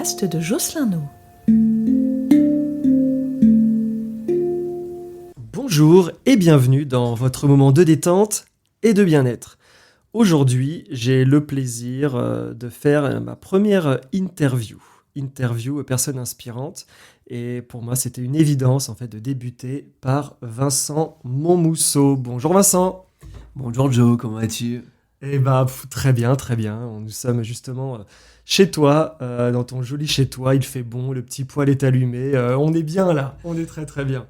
podcast de Jocelyn No. Bonjour et bienvenue dans votre moment de détente et de bien-être. Aujourd'hui, j'ai le plaisir de faire ma première interview personne inspirante. Et pour moi, c'était une évidence en fait de débuter par Vincent Monmousseau. Bonjour Vincent. Bonjour Joe, comment vas-tu ? Eh ben, très bien, très bien. Nous sommes justement chez toi, dans ton joli chez toi. Il fait bon, le petit poêle est allumé. On est bien là, on est très très bien.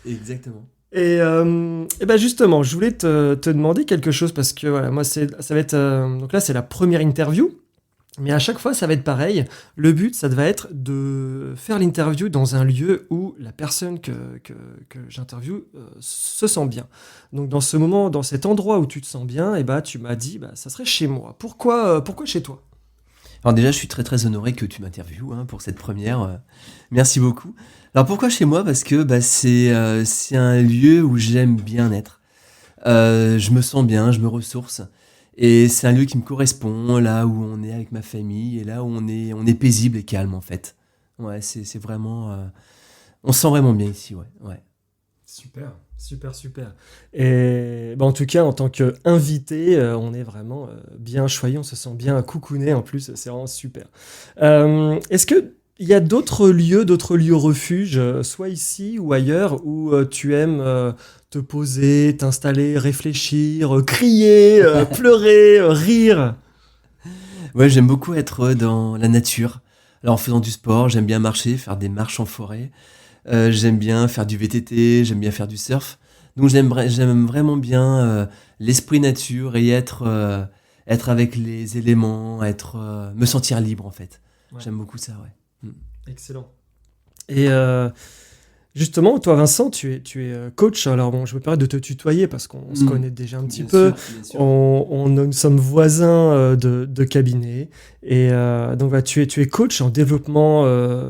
Exactement. Et ben justement, je voulais te demander quelque chose parce que voilà, moi, ça va être. Donc là, c'est la première interview. Mais à chaque fois, ça va être pareil. Le but, ça va être de faire l'interview dans un lieu où la personne que j'interviewe se sent bien. Donc dans ce moment, dans cet endroit où tu te sens bien, et bah, tu m'as dit, bah, ça serait chez moi. Pourquoi chez toi ? Alors déjà, je suis très très honoré que tu m'interviewes pour cette première. Merci beaucoup. Alors pourquoi chez moi ? Parce que c'est un lieu où j'aime bien être. Je me sens bien, je me ressource. Et c'est un lieu qui me correspond, là où on est avec ma famille, et là où on est paisible et calme, en fait. Ouais, c'est vraiment... on se sent vraiment bien ici, ouais. Super. Et bah, en tout cas, en tant qu'invité, on est vraiment bien choyé, on se sent bien coucouné en plus, c'est vraiment super. Est-ce qu'il y a d'autres lieux refuges, soit ici ou ailleurs, où tu aimes te poser, t'installer, réfléchir, crier, pleurer, rire ? Ouais, j'aime beaucoup être dans la nature. Alors en faisant du sport, j'aime bien marcher, faire des marches en forêt. J'aime bien faire du VTT, j'aime bien faire du surf. Donc j'aime vraiment bien l'esprit nature et être avec les éléments, me sentir libre en fait. Ouais. J'aime beaucoup ça, ouais. Excellent. Et justement, toi Vincent, tu es coach. Alors bon, je me permets de te tutoyer parce qu'on se connaît déjà un petit peu. Bien sûr. Nous sommes voisins de cabinet. Et donc voilà, tu es coach en développement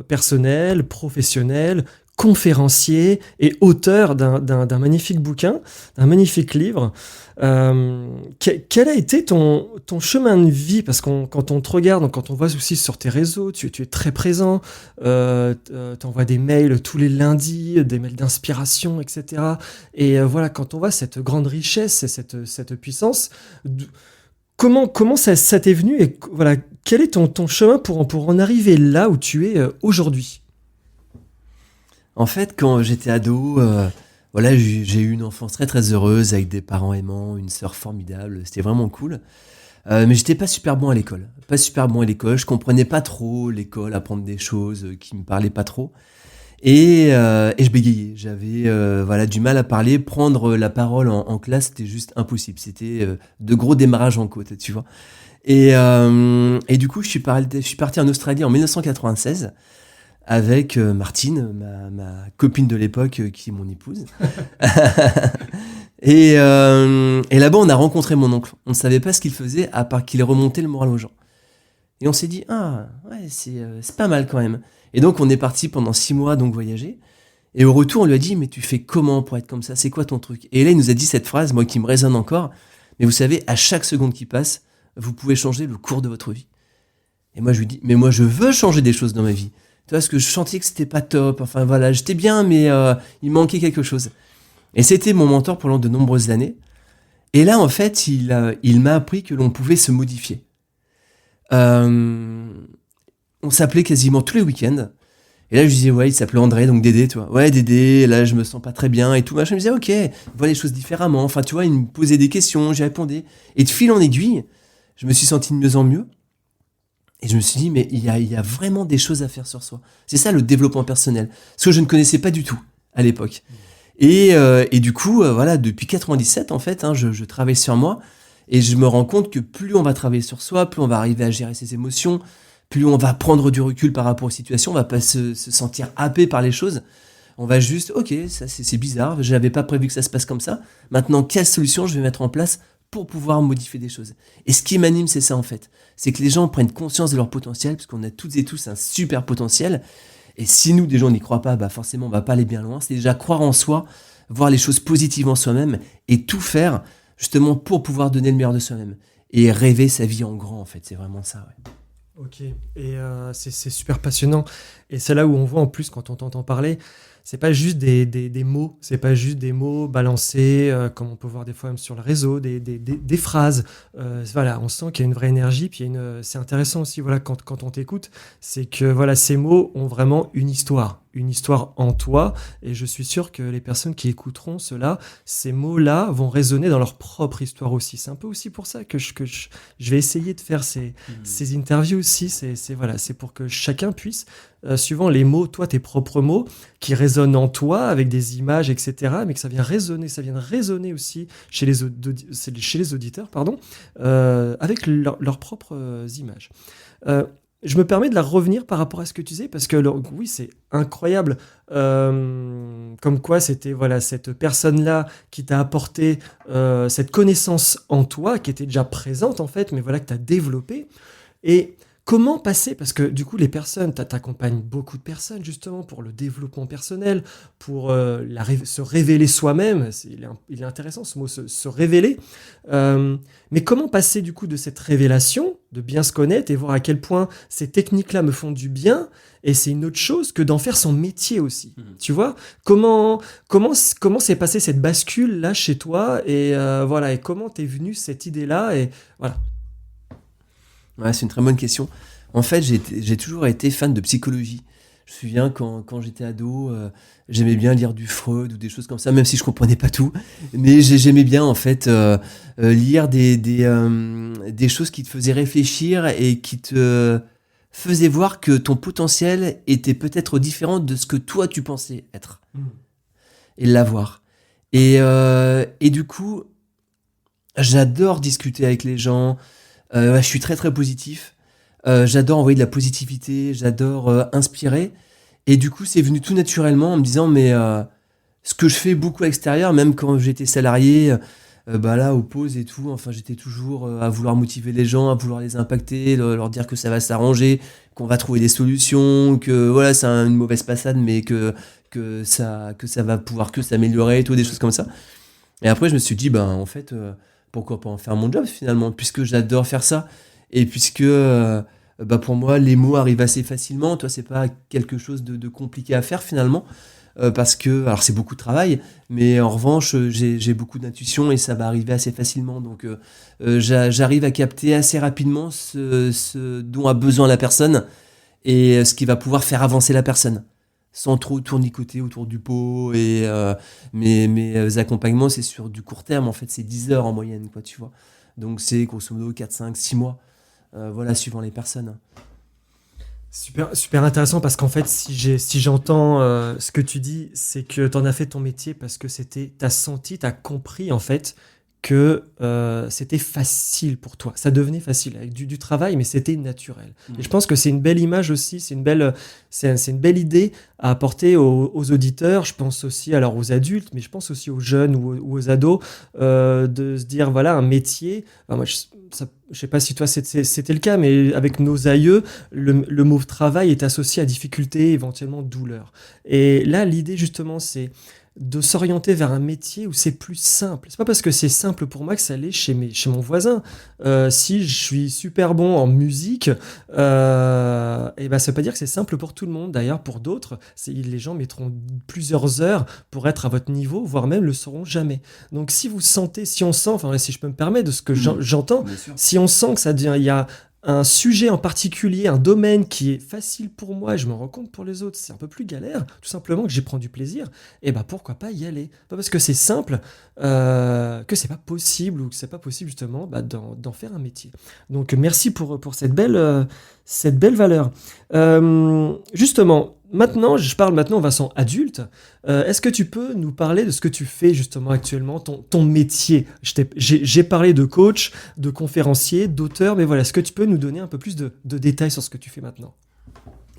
personnel, professionnel, conférencier et auteur d'un magnifique bouquin, d'un magnifique livre. Quel a été ton chemin de vie ? Parce que quand on te regarde, donc quand on voit aussi sur tes réseaux, tu es très présent, t'envoies des mails tous les lundis, des mails d'inspiration, etc. Et voilà, quand on voit cette grande richesse et cette puissance, comment ça t'est venu et voilà, quel est ton chemin pour en arriver là où tu es aujourd'hui ? En fait, quand j'étais ado, j'ai eu une enfance très très heureuse avec des parents aimants, une sœur formidable, c'était vraiment cool. Mais j'étais pas super bon à l'école. Je comprenais pas trop l'école, apprendre des choses qui me parlaient pas trop. Et je bégayais. J'avais du mal à parler, prendre la parole en classe, c'était juste impossible. C'était de gros démarrages en côte, tu vois. Et du coup, je suis parti en Australie en 1996. Avec Martine, ma copine de l'époque, qui est mon épouse. et là-bas, on a rencontré mon oncle. On ne savait pas ce qu'il faisait, à part qu'il remontait le moral aux gens. Et on s'est dit, c'est pas mal quand même. Et donc, on est parti pendant 6 mois donc voyager. Et au retour, on lui a dit, mais tu fais comment pour être comme ça ? C'est quoi ton truc ? Et là, il nous a dit cette phrase, moi qui me résonne encore. Mais vous savez, à chaque seconde qui passe, vous pouvez changer le cours de votre vie. Et moi, je lui dis, mais moi, je veux changer des choses dans ma vie. Tu vois, parce que je sentais que c'était pas top. Enfin voilà, j'étais bien, mais il manquait quelque chose. Et c'était mon mentor pendant de nombreuses années. Et là, en fait, il m'a appris que l'on pouvait se modifier. On s'appelait quasiment tous les week-ends. Et là, je disais, il s'appelait André, donc Dédé, tu vois. Ouais, Dédé, là, je me sens pas très bien et tout. Machin. Je me disais, ok, vois les choses différemment. Enfin, tu vois, il me posait des questions, j'y répondais. Et de fil en aiguille, je me suis senti de mieux en mieux. Et je me suis dit, mais il y a vraiment des choses à faire sur soi. C'est ça le développement personnel. Ce que je ne connaissais pas du tout à l'époque. Et du coup, depuis 97, en fait, je travaille sur moi. Et je me rends compte que plus on va travailler sur soi, plus on va arriver à gérer ses émotions, plus on va prendre du recul par rapport aux situations, on va pas se sentir happé par les choses. On va juste, ok, ça c'est bizarre, je n'avais pas prévu que ça se passe comme ça. Maintenant, quelle solution je vais mettre en place pour pouvoir modifier des choses ? Et ce qui m'anime, c'est ça en fait. C'est que les gens prennent conscience de leur potentiel, parce qu'on a toutes et tous un super potentiel. Et si nous, des gens n'y croient pas, forcément, on va pas aller bien loin. C'est déjà croire en soi, voir les choses positives en soi-même et tout faire justement pour pouvoir donner le meilleur de soi-même. Et rêver sa vie en grand, en fait. C'est vraiment ça, ouais. Ok, et c'est super passionnant. Et c'est là où on voit en plus, quand on t'entend parler, c'est pas juste des mots, c'est pas juste des mots balancés, comme on peut voir des fois même sur le réseau, des phrases. Voilà, on sent qu'il y a une vraie énergie. Puis c'est intéressant aussi, voilà, quand on t'écoute, c'est que voilà, ces mots ont vraiment une histoire en toi. Et je suis sûr que les personnes qui écouteront cela, ces mots-là vont résonner dans leur propre histoire aussi. C'est un peu aussi pour ça que je vais essayer de faire ces interviews aussi. Voilà, c'est pour que chacun puisse, suivant les mots, toi, tes propres mots, qui résonnent en toi avec des images, etc., mais que ça vienne résonner aussi chez les auditeurs, pardon, avec leurs propres images. Je me permets de la revenir par rapport à ce que tu disais, parce que oui, c'est incroyable, comme quoi c'était voilà, cette personne-là qui t'a apporté cette connaissance en toi, qui était déjà présente en fait, mais voilà, que tu as développée. Et comment passer, parce que du coup, les personnes, t'accompagnes beaucoup de personnes justement pour le développement personnel, pour se révéler soi-même. Il est intéressant ce mot, se révéler. Mais comment passer du coup de cette révélation, de bien se connaître et voir à quel point ces techniques-là me font du bien, et c'est une autre chose que d'en faire son métier aussi. Tu vois, comment s'est passée cette bascule là chez toi, et voilà, et comment t'es venue cette idée-là, et voilà. Ouais, c'est une très bonne question. En fait, j'ai toujours été fan de psychologie. Je me souviens quand j'étais ado, j'aimais bien lire du Freud ou des choses comme ça, même si je comprenais pas tout. Mais j'aimais bien en fait lire des choses qui te faisaient réfléchir et qui te faisaient voir que ton potentiel était peut-être différent de ce que toi tu pensais être et l'avoir. Et du coup, j'adore discuter avec les gens. Je suis très très positif. J'adore envoyer de la positivité, j'adore inspirer. Et du coup, c'est venu tout naturellement en me disant, mais ce que je fais beaucoup à l'extérieur, même quand j'étais salarié, là, aux pauses et tout, enfin, j'étais toujours à vouloir motiver les gens, à vouloir les impacter, leur dire que ça va s'arranger, qu'on va trouver des solutions, que voilà, c'est une mauvaise passade, mais que ça va pouvoir que s'améliorer et tout, des choses comme ça. Et après, je me suis dit, en fait, pourquoi pas en faire mon job finalement, puisque j'adore faire ça. Et puisque pour moi, les mots arrivent assez facilement. Toi, c'est pas quelque chose de compliqué à faire finalement. Parce que, alors c'est beaucoup de travail, mais en revanche, j'ai beaucoup d'intuition et ça va arriver assez facilement. Donc, j'arrive à capter assez rapidement ce dont a besoin la personne et ce qui va pouvoir faire avancer la personne, sans trop tournicoter autour du pot. Et mes accompagnements, c'est sur du court terme, en fait, c'est 10 heures en moyenne, quoi, tu vois. Donc, c'est grosso modo 4, 5, 6 mois, voilà, suivant les personnes. Super, super intéressant, parce qu'en fait, si j'entends ce que tu dis, c'est que tu en as fait ton métier parce que t'as senti, t'as compris en fait que c'était facile pour toi. Ça devenait facile avec du travail, mais c'était naturel. Et je pense que c'est une belle image aussi, c'est une belle idée à apporter aux auditeurs. Je pense aussi alors aux adultes, mais je pense aussi aux jeunes ou aux ados, de se dire voilà, un métier. Moi, je sais pas si toi c'était le cas, mais avec nos aïeux, le mot travail est associé à difficulté, éventuellement douleur. Et là, l'idée justement, c'est de s'orienter vers un métier où c'est plus simple. C'est pas parce que c'est simple pour moi que ça l'est chez mon voisin. Si je suis super bon en musique, ça veut pas dire que c'est simple pour tout le monde. D'ailleurs, pour d'autres, les gens mettront plusieurs heures pour être à votre niveau, voire même le seront jamais. Donc si on sent, enfin si je peux me permettre de ce que j'entends, si on sent que il y a un sujet en particulier, un domaine qui est facile pour moi et je me rends compte pour les autres, c'est un peu plus galère, tout simplement que j'y prends du plaisir, et pourquoi pas y aller. Pas parce que c'est simple que c'est pas possible, ou que c'est pas possible justement d'en faire un métier. Donc merci pour cette belle valeur. Justement, maintenant, je parle maintenant Vincent adulte. Est-ce que tu peux nous parler de ce que tu fais justement actuellement, ton métier? J'ai parlé de coach, de conférencier, d'auteur, mais voilà, est-ce que tu peux nous donner un peu plus de détails sur ce que tu fais maintenant?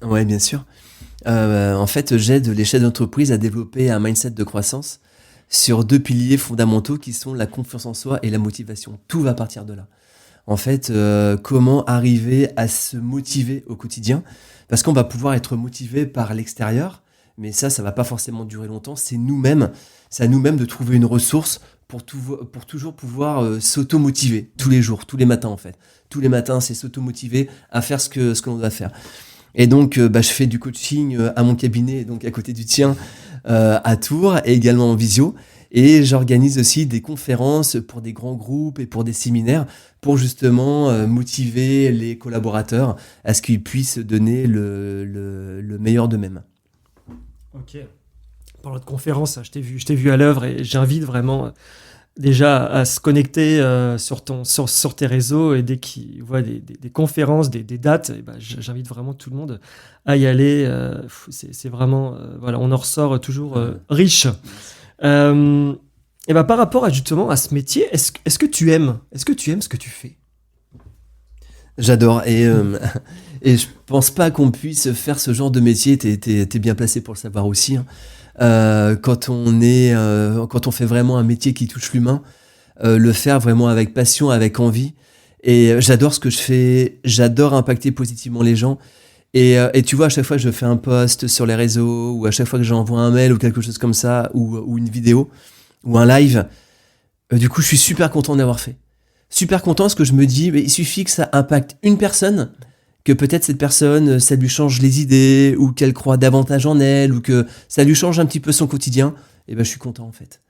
Ouais, bien sûr. En fait, j'aide les chefs d'entreprise à développer un mindset de croissance sur 2 piliers fondamentaux qui sont la confiance en soi et la motivation. Tout va partir de là. En fait, comment arriver à se motiver au quotidien, parce qu'on va pouvoir être motivé par l'extérieur, mais ça va pas forcément durer longtemps. C'est à nous-mêmes de trouver une ressource pour toujours pouvoir s'auto-motiver tous les jours, tous les matins en fait. Tous les matins, c'est s'auto-motiver à faire ce que l'on doit faire. Et donc, je fais du coaching à mon cabinet, donc à côté du tien, à Tours, et également en visio. Et j'organise aussi des conférences pour des grands groupes et pour des séminaires pour justement motiver les collaborateurs à ce qu'ils puissent donner le meilleur d'eux-mêmes. Ok. Parlant de conférences, je t'ai vu à l'œuvre et j'invite vraiment déjà à se connecter sur tes réseaux et dès qu'ils voient des conférences, des dates, j'invite vraiment tout le monde à y aller. C'est vraiment, voilà, on en ressort toujours riche. Par rapport justement à ce métier, est-ce que tu aimes ce que tu fais? J'adore et je pense pas qu'on puisse faire ce genre de métier. T'es bien placé pour le savoir aussi. Hein. Quand on fait vraiment un métier qui touche l'humain, le faire vraiment avec passion, avec envie. Et j'adore ce que je fais. J'adore impacter positivement les gens. Et tu vois, à chaque fois que je fais un post sur les réseaux, ou à chaque fois que j'envoie un mail ou quelque chose comme ça, ou une vidéo, ou un live, du coup, je suis super content d'avoir fait. Super content parce que je me dis, il suffit que ça impacte une personne, que peut-être cette personne, ça lui change les idées, ou qu'elle croit davantage en elle, ou que ça lui change un petit peu son quotidien, et je suis content en fait.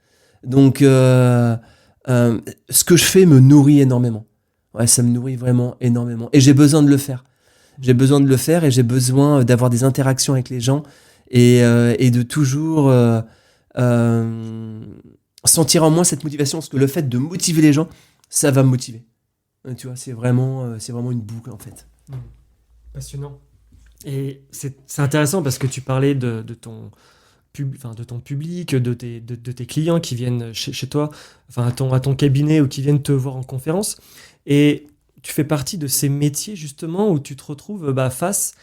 Donc, ce que je fais me nourrit énormément. Ouais, ça me nourrit vraiment énormément. Et j'ai besoin de le faire. J'ai besoin de le faire et j'ai besoin d'avoir des interactions avec les gens et de toujours sentir en moi cette motivation, parce que le fait de motiver les gens, ça va me motiver. Tu vois, c'est vraiment une boucle en fait. Passionnant. Et c'est intéressant parce que tu parlais de ton public, de tes clients qui viennent chez toi, enfin à ton cabinet ou qui viennent te voir en conférence. Et tu fais partie de ces métiers justement où tu te retrouves face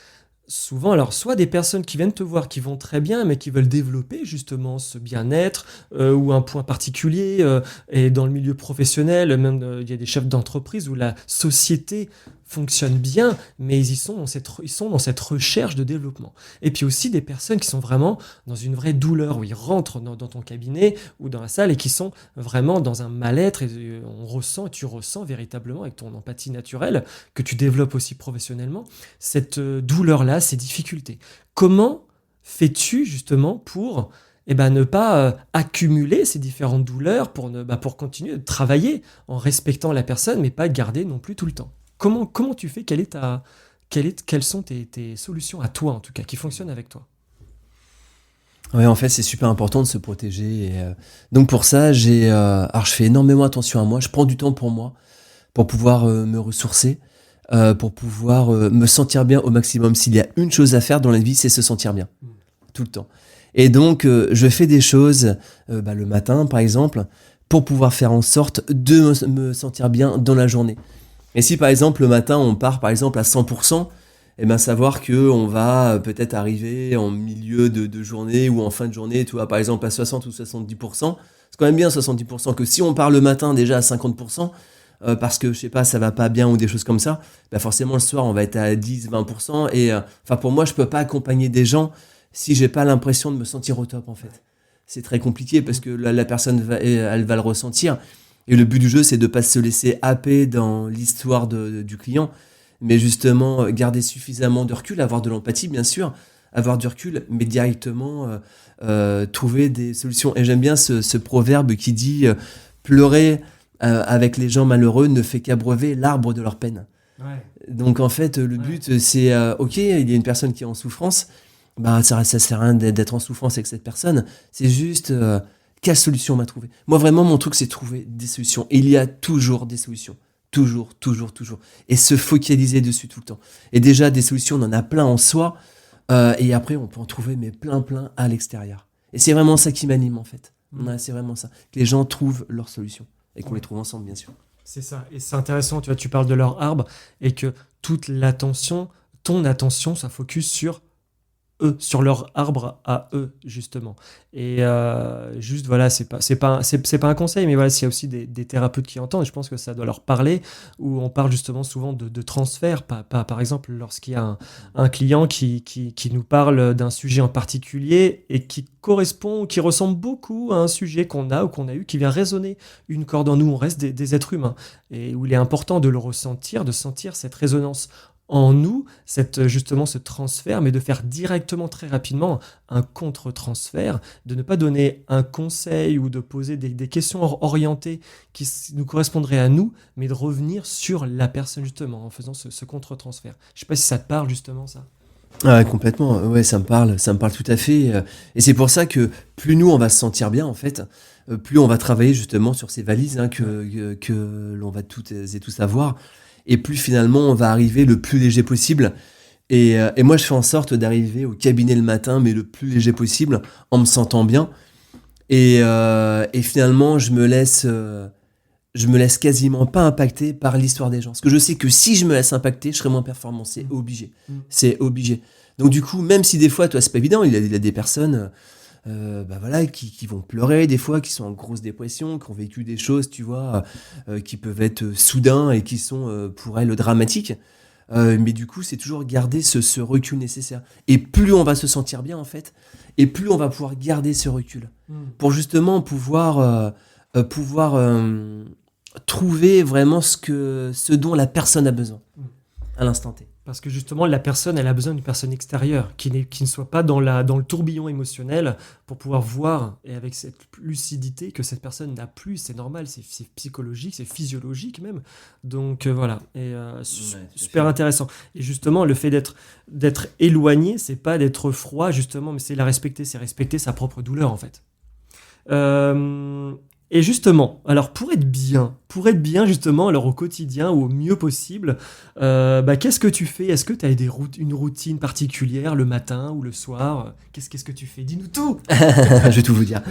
souvent, alors soit des personnes qui viennent te voir qui vont très bien mais qui veulent développer justement ce bien-être ou un point particulier et dans le milieu professionnel même il y a des chefs d'entreprise où la société fonctionne bien mais ils sont dans cette recherche de développement. Et puis aussi des personnes qui sont vraiment dans une vraie douleur où ils rentrent dans ton cabinet ou dans la salle et qui sont vraiment dans un mal-être et tu ressens véritablement avec ton empathie naturelle que tu développes aussi professionnellement cette douleur-là, ces difficultés. Comment fais-tu justement pour ne pas accumuler ces différentes douleurs pour continuer de travailler en respectant la personne mais pas garder non plus tout le temps? Comment tu fais? Quelles sont tes solutions à toi en tout cas qui fonctionnent avec toi? Ouais, en fait, c'est super important de se protéger. Et, donc pour ça, alors je fais énormément attention à moi. Je prends du temps pour moi, pour pouvoir me ressourcer, pour pouvoir me sentir bien au maximum. S'il y a une chose à faire dans la vie, c'est se sentir bien, tout le temps. Et donc, je fais des choses le matin, par exemple, pour pouvoir faire en sorte de me sentir bien dans la journée. Et si par exemple le matin on part par exemple à 100%, savoir qu'on va peut-être arriver en milieu de journée ou en fin de journée, tu vois, par exemple à 60 ou 70%, c'est quand même bien 70%, que si on part le matin déjà à 50%, parce que je sais pas, ça va pas bien ou des choses comme ça, forcément le soir on va être à 10-20%, et pour moi je peux pas accompagner des gens si j'ai pas l'impression de me sentir au top en fait. C'est très compliqué parce que la personne elle va le ressentir. Et le but du jeu, c'est de ne pas se laisser happer dans l'histoire du client, mais justement garder suffisamment de recul, avoir de l'empathie, bien sûr, avoir du recul, mais directement trouver des solutions. Et j'aime bien ce proverbe qui dit pleurer avec les gens malheureux ne fait qu'abreuver l'arbre de leur peine. Ouais. Donc en fait, le but, c'est ok, il y a une personne qui est en souffrance, ça sert à rien d'être en souffrance avec cette personne, c'est juste... quelle solution on m'a trouvé? Moi, vraiment, mon truc, c'est trouver des solutions. Et il y a toujours des solutions. Toujours. Et se focaliser dessus tout le temps. Et déjà, des solutions, on en a plein en soi. Et après, on peut en trouver mais plein à l'extérieur. Et c'est vraiment ça qui m'anime, en fait. Ouais, c'est vraiment ça. Que les gens trouvent leurs solutions. Et qu'on les trouve ensemble, bien sûr. C'est ça. Et c'est intéressant, tu vois, tu parles de leur arbre et que toute l'attention, ton attention, ça focus sur eux, sur leur arbre à eux, justement. Et juste, voilà, c'est pas un conseil, mais voilà, s'il y a aussi des thérapeutes qui entendent, je pense que ça doit leur parler, où on parle justement souvent de transfert, par exemple, lorsqu'il y a un client qui nous parle d'un sujet en particulier et qui correspond, qui ressemble beaucoup à un sujet qu'on a ou qu'on a eu, qui vient résonner une corde en nous, on reste des êtres humains, et où il est important de le ressentir, de sentir cette résonance en nous, justement ce transfert, mais de faire directement très rapidement un contre-transfert, de ne pas donner un conseil ou de poser des questions orientées qui nous correspondraient à nous, mais de revenir sur la personne justement en faisant ce contre-transfert. Je ne sais pas si ça te parle justement ça. Ouais, complètement. Ouais, ça me parle tout à fait. Et c'est pour ça que plus nous on va se sentir bien en fait, plus on va travailler justement sur ces valises que l'on va toutes et tous avoir, et plus finalement on va arriver le plus léger possible. Et moi je fais en sorte d'arriver au cabinet le matin, mais le plus léger possible, en me sentant bien. Et finalement je me laisse quasiment pas impacter par l'histoire des gens. Parce que je sais que si je me laisse impacter, je serai moins performant. C'est obligé. C'est obligé. Donc du coup, même si des fois, toi, c'est pas évident, il y a des personnes voilà, qui vont pleurer des fois, qui sont en grosse dépression, qui ont vécu des choses, tu vois, qui peuvent être soudains et qui sont pour elles dramatiques. Mais du coup, c'est toujours garder ce recul nécessaire. Et plus on va se sentir bien, en fait, et plus on va pouvoir garder ce recul. Pour justement pouvoir trouver vraiment ce dont la personne a besoin à l'instant T. Parce que justement, la personne, elle a besoin d'une personne extérieure qui ne soit pas dans le tourbillon émotionnel pour pouvoir voir, et avec cette lucidité, que cette personne n'a plus. C'est normal, c'est psychologique, c'est physiologique même. Donc voilà, et super intéressant. Et justement, le fait d'être éloigné, c'est pas d'être froid, justement, mais c'est c'est respecter sa propre douleur, en fait. Et justement, alors pour être bien justement, alors au quotidien ou au mieux possible, qu'est-ce que tu fais? Est-ce que tu as une routine particulière le matin ou le soir? Qu'est-ce que tu fais? Dis-nous tout. Je vais tout vous dire.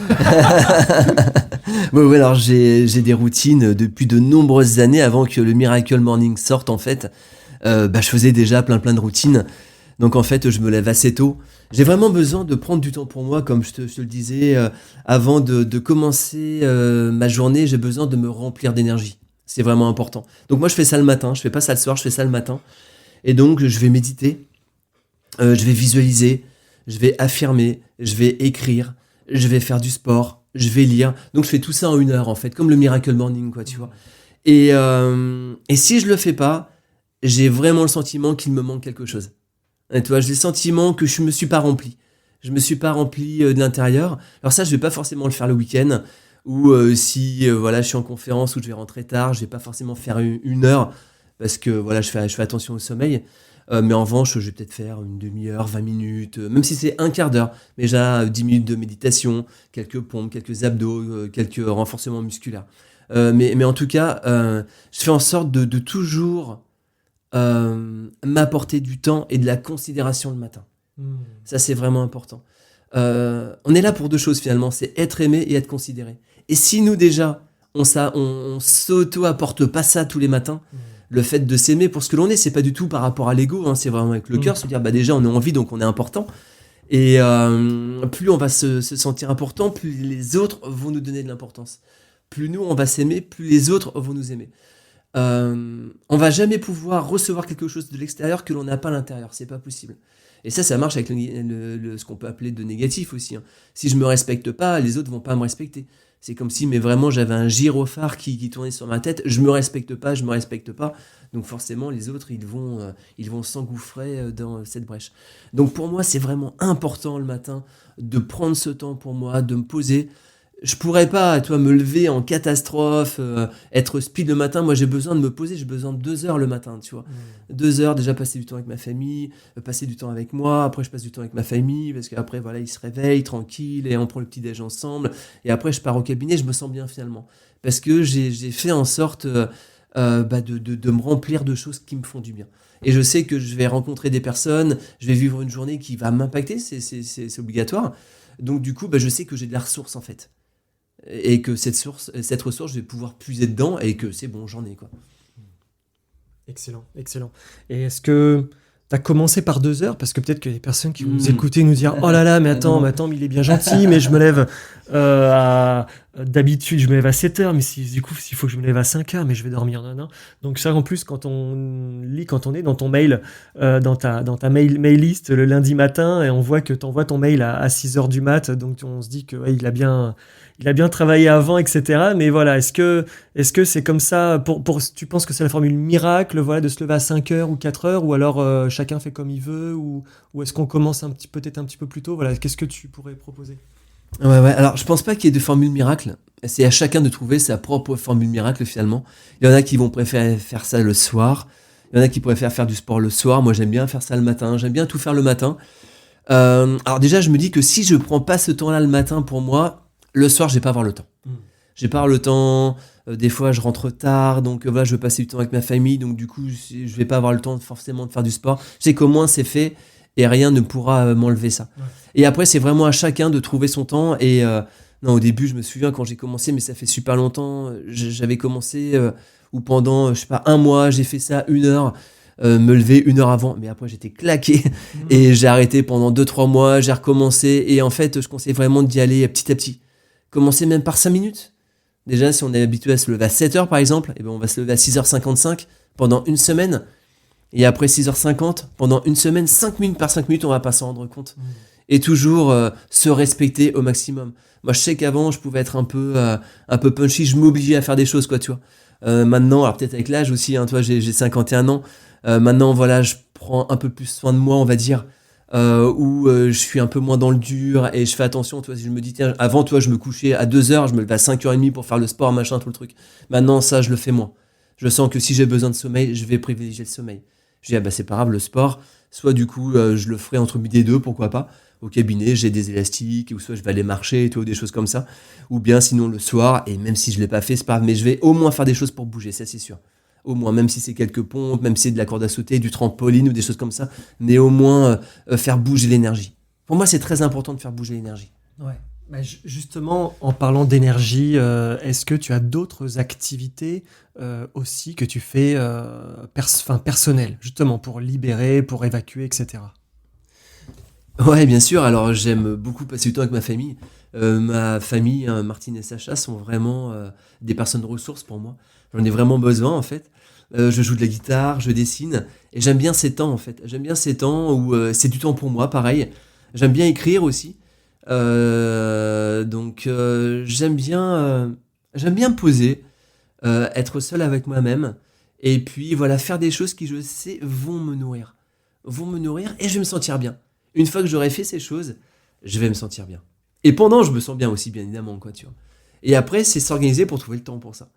Ouais, alors j'ai des routines depuis de nombreuses années avant que le Miracle Morning sorte en fait. Je faisais déjà plein de routines. Donc en fait, je me lève assez tôt. J'ai vraiment besoin de prendre du temps pour moi, comme je te le disais, avant de commencer ma journée, j'ai besoin de me remplir d'énergie. C'est vraiment important. Donc moi, je fais ça le matin, je fais pas ça le soir, je fais ça le matin. Et donc, je vais méditer, je vais visualiser, je vais affirmer, je vais écrire, je vais faire du sport, je vais lire. Donc je fais tout ça en 1 heure, en fait, comme le Miracle Morning, quoi, tu vois. Et si je le fais pas, j'ai vraiment le sentiment qu'il me manque quelque chose. Et tu vois, j'ai le sentiment que je me suis pas rempli. Je me suis pas rempli de l'intérieur. Alors ça, je vais pas forcément le faire le week-end. Ou si voilà, je suis en conférence ou je vais rentrer tard, je vais pas forcément faire 1 heure. Parce que voilà, je fais attention au sommeil. Mais en revanche, je vais peut-être faire une demi-heure, 20 minutes, même si c'est un quart d'heure. Mais déjà 10 minutes de méditation, quelques pompes, quelques abdos, quelques renforcements musculaires. Mais en tout cas, je fais en sorte de toujours m'apporter du temps et de la considération le matin. Ça, c'est vraiment important. On est là pour 2 choses finalement, c'est être aimé et être considéré. Et si nous déjà, on s'auto-apporte pas ça tous les matins, le fait de s'aimer pour ce que l'on est, c'est pas du tout par rapport à l'ego, hein, c'est vraiment avec le cœur, se dire déjà on a envie donc on est important. Et plus on va se sentir important, plus les autres vont nous donner de l'importance. Plus nous on va s'aimer, plus les autres vont nous aimer. On va jamais pouvoir recevoir quelque chose de l'extérieur que l'on n'a pas à l'intérieur, c'est pas possible. Et ça marche avec ce qu'on peut appeler de négatif aussi, hein. Si je me respecte pas, les autres vont pas me respecter. C'est comme si mais vraiment j'avais un gyrophare qui tournait sur ma tête, je me respecte pas, donc forcément les autres ils vont s'engouffrer dans cette brèche. Donc pour moi c'est vraiment important le matin de prendre ce temps pour moi, de me poser. Je pourrais pas, me lever en catastrophe, être speed le matin. Moi, j'ai besoin de me poser, j'ai besoin de 2 heures le matin, tu vois. 2 heures, déjà passer du temps avec ma famille, passer du temps avec moi. Après, je passe du temps avec ma famille, parce qu'après, voilà, ils se réveillent tranquille et on prend le petit-déj ensemble. Et après, je pars au cabinet, je me sens bien finalement. Parce que j'ai fait en sorte de me remplir de choses qui me font du bien. Et je sais que je vais rencontrer des personnes, je vais vivre une journée qui va m'impacter, c'est obligatoire. Donc, du coup, je sais que j'ai de la ressource, en fait. Et que cette ressource, je vais pouvoir puiser dedans et que c'est bon, j'en ai, quoi. Excellent. Et est-ce que t'as commencé par 2 heures, parce que peut-être que les personnes qui vont nous écouter nous dire oh là là, mais attends, mais il est bien gentil, mais je me lève d'habitude, je me lève à 7 heures, mais du coup, s'il faut que je me lève à 5 heures, mais je vais dormir. Non. Donc, ça, en plus, quand on est dans ton mail, dans ta mail list le lundi matin, et on voit que t'envoies ton mail à 6 heures du mat, donc on se dit que il a bien travaillé avant, etc. Mais voilà, est-ce que c'est comme ça tu penses que c'est la formule miracle, voilà, de se lever à 5 heures ou 4 heures, ou alors chacun fait comme il veut, ou est-ce qu'on commence peut-être un petit peu plus tôt, voilà, qu'est-ce que tu pourrais proposer? Ouais. Alors, je pense pas qu'il y ait de formule miracle. C'est à chacun de trouver sa propre formule miracle, finalement. Il y en a qui vont préférer faire ça le soir. Il y en a qui préfèrent faire du sport le soir. Moi, j'aime bien faire ça le matin. J'aime bien tout faire le matin. Alors déjà, je me dis que si je prends pas ce temps-là le matin pour moi, le soir, je vais pas avoir le temps. J'ai pas le temps. Des fois, je rentre tard. Donc, voilà, je veux passer du temps avec ma famille. Donc, du coup, je vais pas avoir le temps forcément de faire du sport. Je sais qu'au moins, c'est fait. Et rien ne pourra m'enlever ça. Ouais. Et après, c'est vraiment à chacun de trouver son temps. Et non, au début, je me souviens quand j'ai commencé, mais ça fait super longtemps. J'avais commencé où pendant, je sais pas, 1 mois, j'ai fait ça 1 heure, me lever 1 heure avant. Mais après, j'étais claqué. Et j'ai arrêté pendant 2-3 mois, j'ai recommencé. Et en fait, je conseille vraiment d'y aller petit à petit. Commencer même par 5 minutes. Déjà, si on est habitué à se lever à 7 heures, par exemple, eh ben, on va se lever à 6h55 pendant 1 semaine. Et après 6h50, pendant 1 semaine, 5 minutes par 5 minutes, on va pas s'en rendre compte. Et toujours se respecter au maximum. Moi, je sais qu'avant, je pouvais être un peu punchy, je m'obligeais à faire des choses, quoi, tu vois. Maintenant, alors peut-être avec l'âge aussi, hein, toi, j'ai 51 ans. Maintenant, voilà, je prends un peu plus soin de moi, on va dire. Où je suis un peu moins dans le dur et je fais attention, tu vois, si je me dis, tiens, avant, toi, je me couchais à 2h, je me levais à 5h30 pour faire le sport, machin, tout le truc. Maintenant, ça, je le fais moins. Je sens que si j'ai besoin de sommeil, je vais privilégier le sommeil. Je dis, c'est pas grave, le sport, soit du coup, je le ferai entre midi et 2, pourquoi pas. Au cabinet, j'ai des élastiques, ou soit je vais aller marcher, ou des choses comme ça. Ou bien sinon le soir, et même si je l'ai pas fait, c'est pas grave, mais je vais au moins faire des choses pour bouger, ça c'est sûr. Au moins, même si c'est quelques pompes, même si c'est de la corde à sauter, du trampoline ou des choses comme ça, mais au moins faire bouger l'énergie. Pour moi, c'est très important de faire bouger l'énergie. Ouais. Bah, justement, en parlant d'énergie, est-ce que tu as d'autres activités aussi que tu fais personnelles, justement pour libérer, pour évacuer, etc. Ouais, bien sûr. Alors, j'aime beaucoup passer du temps avec ma famille. Ma famille, Martine et Sacha, sont vraiment des personnes de ressources pour moi. J'en ai vraiment besoin, en fait. Je joue de la guitare, je dessine. Et j'aime bien ces temps, en fait. J'aime bien ces temps où c'est du temps pour moi, pareil. J'aime bien écrire aussi. Donc j'aime bien me poser, être seul avec moi-même, et puis voilà, faire des choses qui, je sais, vont me nourrir et je vais me sentir bien. Une fois que j'aurai fait ces choses, je vais me sentir bien. Et pendant, je me sens bien aussi, bien évidemment, quoi, tu vois. Et après, c'est s'organiser pour trouver le temps pour ça.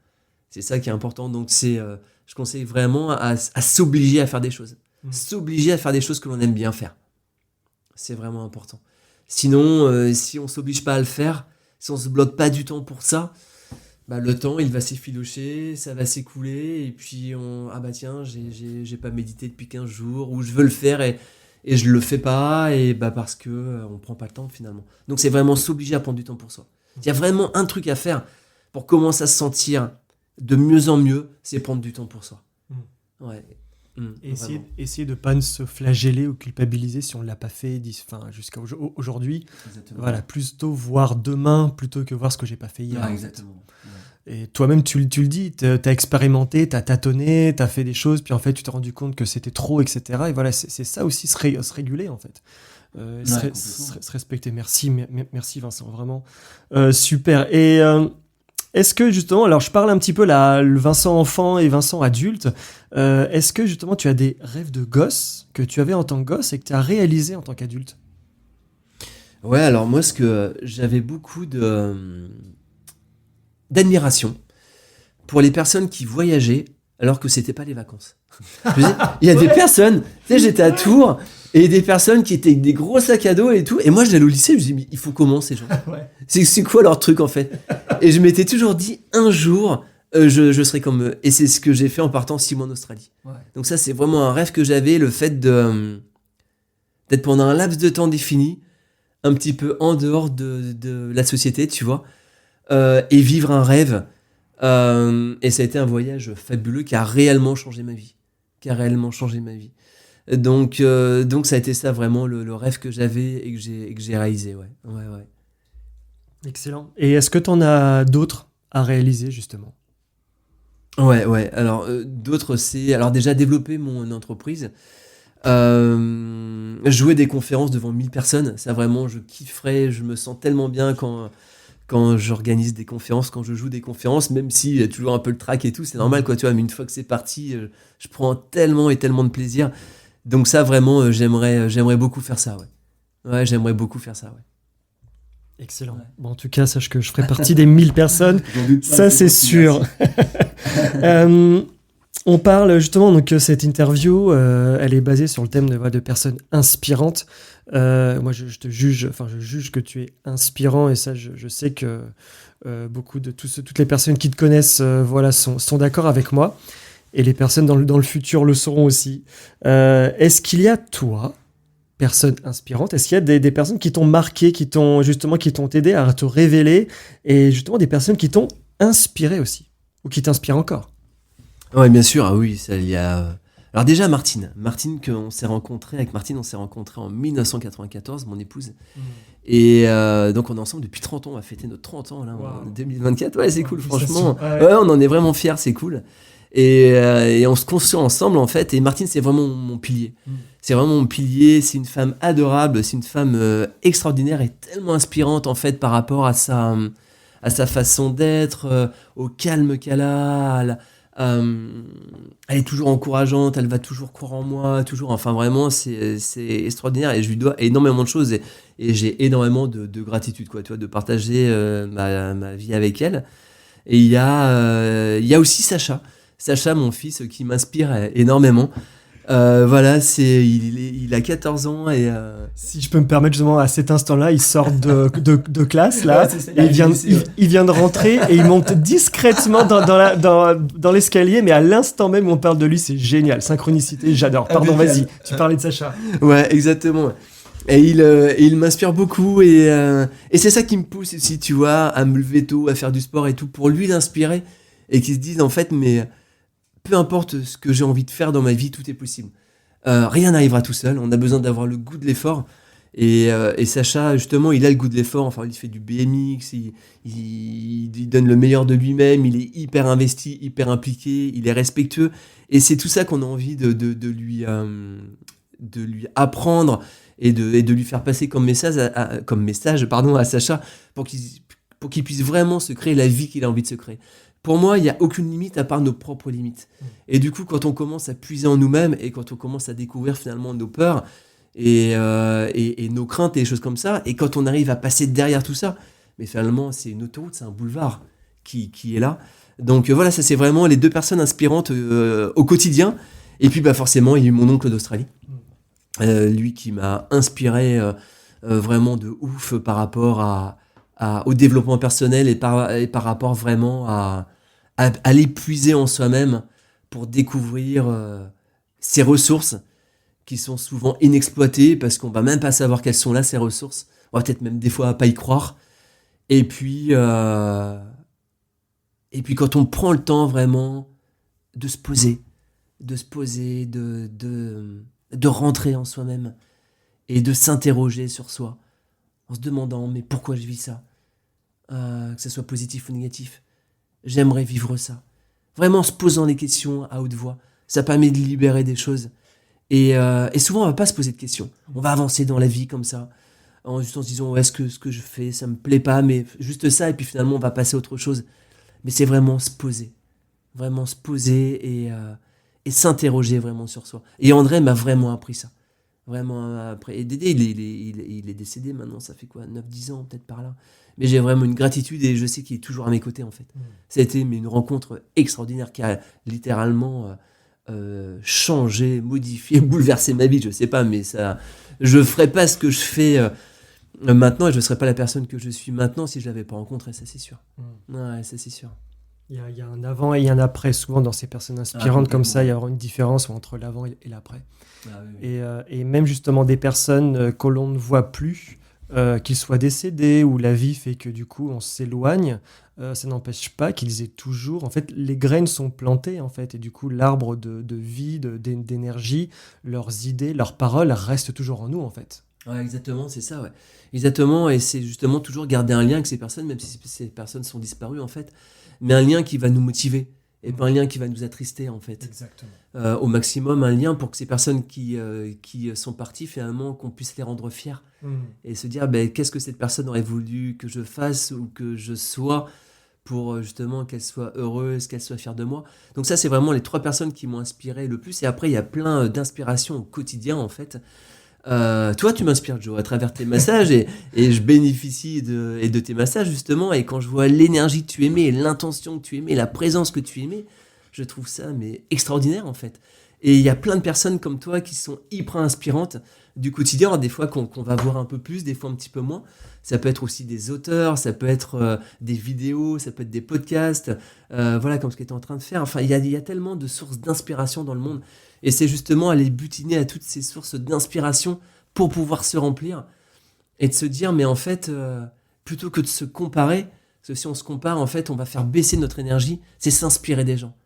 C'est ça qui est important. Donc je conseille vraiment à s'obliger à faire des choses. S'obliger à faire des choses que l'on aime bien faire. C'est vraiment important. Sinon, si on s'oblige pas à le faire, si on se bloque pas du temps pour ça, le temps il va s'effilocher, ça va s'écouler, et puis tiens, j'ai pas médité depuis 15 jours, ou je veux le faire et je le fais pas, et parce que on prend pas le temps finalement. Donc c'est vraiment s'obliger à prendre du temps pour soi. Il y a vraiment un truc à faire pour commencer à se sentir de mieux en mieux, c'est prendre du temps pour soi. Ouais. Essayer de ne pas se flageller ou culpabiliser si on ne l'a pas fait jusqu'à aujourd'hui. Exactement. Voilà, plutôt voir demain plutôt que voir ce que j'ai pas fait hier. Ouais, exactement. Ouais. Et toi-même, tu le dis, tu as expérimenté, tu as tâtonné, tu as fait des choses, puis en fait, tu t'es rendu compte que c'était trop, etc. Et voilà, c'est ça aussi, se réguler, en fait. Se respecter. Merci Vincent, vraiment. Super. Et est-ce que justement, alors je parle un petit peu le Vincent enfant et Vincent adulte, est-ce que justement tu as des rêves de gosse que tu avais en tant que gosse et que tu as réalisé en tant qu'adulte? Ouais, alors moi, ce que j'avais beaucoup d'admiration pour les personnes qui voyageaient alors que c'était pas les vacances. Il y a des personnes, tu sais, j'étais à Tours, et des personnes qui étaient avec des gros sacs à dos et tout, et moi j'allais au lycée, je me disais, mais il faut comment ces gens? Ouais. C'est quoi leur truc en fait? Et je m'étais toujours dit, un jour, je serai comme eux. Et c'est ce que j'ai fait en partant 6 mois en Australie. Ouais. Donc ça, c'est vraiment un rêve que j'avais, le fait d'être pendant un laps de temps défini, un petit peu en dehors de la société, tu vois, et vivre un rêve. Et ça a été un voyage fabuleux qui a réellement changé ma vie. Donc ça a été ça vraiment le rêve que j'avais et que j'ai réalisé, ouais. Excellent. Et est-ce que tu en as d'autres à réaliser, justement? Ouais. Alors, d'autres, c'est... Alors déjà, développer mon entreprise. Jouer des conférences devant 1000 personnes, ça vraiment, je kifferais, je me sens tellement bien quand j'organise des conférences, quand je joue des conférences, même s'il y a toujours un peu le trac et tout, c'est normal, quoi, tu vois, mais une fois que c'est parti, je prends tellement et tellement de plaisir. Donc ça, vraiment, j'aimerais beaucoup faire ça, ouais. Ouais, j'aimerais beaucoup faire ça, ouais. Excellent. Bon, en tout cas, sache que je ferai partie des 1000 personnes. Ça, c'est sûr. On parle justement, donc cette interview, elle est basée sur le thème de personnes inspirantes. Moi, je juge que tu es inspirant, et ça, je sais que beaucoup de toutes les personnes qui te connaissent sont d'accord avec moi. Et les personnes dans le futur le seront aussi. Est-ce qu'il y a, toi, personne inspirante, est-ce qu'il y a des personnes qui t'ont marqué, qui t'ont aidé à te révéler, et justement des personnes qui t'ont inspiré aussi, ou qui t'inspirent encore? Ouais, bien sûr, ah oui, ça, il y a... Alors déjà, Martine, avec Martine, on s'est rencontrés en 1994, mon épouse. Et donc on est ensemble depuis 30 ans, on va fêter nos 30 ans là, en 2024. Ouais, c'est cool, franchement. Ouais, on en est vraiment fiers, c'est cool. Et on se construit ensemble, en fait. Et Martine, c'est vraiment mon pilier. C'est vraiment mon pilier. C'est une femme adorable, c'est une femme extraordinaire et tellement inspirante, en fait, par rapport à sa façon d'être, au calme qu'elle a. Elle est toujours encourageante, elle va toujours croire en moi, toujours. Enfin, vraiment, c'est extraordinaire. Et je lui dois énormément de choses. Et j'ai énormément de gratitude, quoi, tu vois, de partager ma vie avec elle. Et il y a aussi Sacha, mon fils, qui m'inspire énormément. Voilà, il a 14 ans et... Si je peux me permettre, justement, à cet instant-là, il sort de classe, là, ouais, et il vient de rentrer, et il monte discrètement dans l'escalier, mais à l'instant même où on parle de lui, c'est génial. Synchronicité, j'adore. Pardon, vas-y, tu parlais de Sacha. Ouais, exactement. Et il m'inspire beaucoup, et c'est ça qui me pousse aussi, tu vois, à me lever tôt, à faire du sport et tout, pour lui l'inspirer, et qu'il se dise, en fait, mais... peu importe ce que j'ai envie de faire dans ma vie, tout est possible. Rien n'arrivera tout seul, on a besoin d'avoir le goût de l'effort. Et Sacha, justement, il a le goût de l'effort. Enfin, il fait du BMX, il donne le meilleur de lui-même, il est hyper investi, hyper impliqué, il est respectueux. Et c'est tout ça qu'on a envie de lui apprendre et de lui faire passer comme message à Sacha, pour qu'il puisse vraiment se créer la vie qu'il a envie de se créer. Pour moi, il n'y a aucune limite à part nos propres limites. Et du coup, quand on commence à puiser en nous-mêmes et quand on commence à découvrir finalement nos peurs et nos craintes et des choses comme ça, et quand on arrive à passer derrière tout ça, mais finalement, c'est une autoroute, c'est un boulevard qui est là. Donc voilà, ça c'est vraiment les deux personnes inspirantes au quotidien. Et puis forcément, il y a eu mon oncle d'Australie, lui qui m'a inspiré vraiment de ouf par rapport au développement personnel et par rapport vraiment à l'épuiser en soi-même pour découvrir ses ressources qui sont souvent inexploitées parce qu'on va même pas savoir quelles sont là ces ressources. On va peut-être même des fois pas y croire. Et puis quand on prend le temps vraiment de se poser, de rentrer en soi-même et de s'interroger sur soi en se demandant mais pourquoi je vis ça, que ce soit positif ou négatif, j'aimerais vivre ça. Vraiment en se posant les questions à haute voix, ça permet de libérer des choses. Et souvent on va pas se poser de questions, on va avancer dans la vie comme ça, juste en se disant est-ce que ce que je fais ça me plaît pas, mais juste ça, et puis finalement on va passer à autre chose. Mais c'est vraiment se poser et s'interroger vraiment sur soi. Et André m'a vraiment appris ça. Vraiment après. Et Dédé, il est décédé maintenant, ça fait quoi, 9-10 ans peut-être par là. Mais j'ai vraiment une gratitude et je sais qu'il est toujours à mes côtés en fait. Ça a été une rencontre extraordinaire qui a littéralement changé, modifié, bouleversé ma vie, je sais pas, mais ça, je ferais pas ce que je fais maintenant et je serais pas la personne que je suis maintenant si je l'avais pas rencontré, ça c'est sûr. Ouais, ça c'est sûr. Il y a un avant et un après, souvent dans ces personnes inspirantes comme ça, il y aura une différence entre l'avant et l'après. Oui. Et même justement des personnes que l'on ne voit plus, qu'ils soient décédés ou la vie fait que du coup on s'éloigne, ça n'empêche pas qu'ils aient toujours... En fait, les graines sont plantées, en fait, et du coup, l'arbre de vie, d'énergie, leurs idées, leurs paroles restent toujours en nous, en fait. Ouais, exactement, c'est ça, ouais. Exactement, et c'est justement toujours garder un lien avec ces personnes, même si ces personnes sont disparues, en fait, mais un lien qui va nous motiver, et pas un lien qui va nous attrister, en fait. Exactement. Au maximum, un lien pour que ces personnes qui sont parties, finalement, qu'on puisse les rendre fiers, et se dire, ben, qu'est-ce que cette personne aurait voulu que je fasse, ou que je sois, pour justement qu'elle soit heureuse, qu'elle soit fière de moi. Donc ça, c'est vraiment les 3 personnes qui m'ont inspiré le plus, et après, il y a plein d'inspirations au quotidien, en fait. Toi, tu m'inspires, Joe, à travers tes massages et je bénéficie de tes massages, justement. Et quand je vois l'énergie que tu émets, l'intention que tu émets, la présence que tu émets, je trouve ça mais extraordinaire, en fait. Et il y a plein de personnes comme toi qui sont hyper inspirantes du quotidien, des fois qu'on va voir un peu plus, des fois un petit peu moins. Ça peut être aussi des auteurs, ça peut être des vidéos, ça peut être des podcasts, voilà, comme ce que tu es en train de faire. Enfin, il y a tellement de sources d'inspiration dans le monde. Et c'est justement aller butiner à toutes ces sources d'inspiration pour pouvoir se remplir et de se dire, mais en fait, plutôt que de se comparer, parce que si on se compare, en fait, on va faire baisser notre énergie, c'est s'inspirer des gens.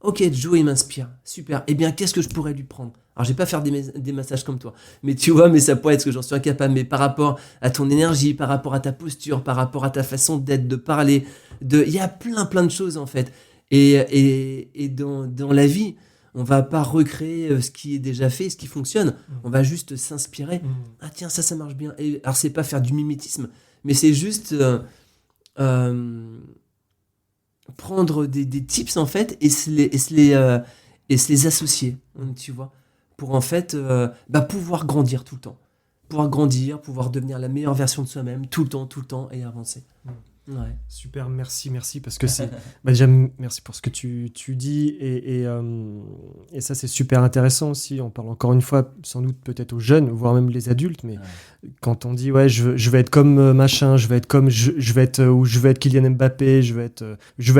Ok, Joe, il m'inspire, super. Eh bien, qu'est-ce que je pourrais lui prendre? Alors, je vais pas faire des massages comme toi, mais tu vois, mais ça pourrait être ce que j'en suis incapable. Mais par rapport à ton énergie, par rapport à ta posture, par rapport à ta façon d'être, de parler, il y a plein de choses, en fait. Et dans la vie, on va pas recréer ce qui est déjà fait, ce qui fonctionne. On va juste s'inspirer. Ah tiens, ça marche bien. Et, alors, c'est pas faire du mimétisme, mais c'est juste prendre des tips, en fait, et se les associer, tu vois, pour en fait pouvoir grandir tout le temps. Pouvoir grandir, pouvoir devenir la meilleure version de soi-même tout le temps, et avancer. Ouais. Super, merci, parce que c'est... déjà, merci pour ce que tu dis, et ça, c'est super intéressant aussi. On parle encore une fois, sans doute peut-être aux jeunes, voire même les adultes, mais quand on dit, ouais, je vais être comme machin, je vais être comme, je vais être, ou je vais être Kylian Mbappé, je vais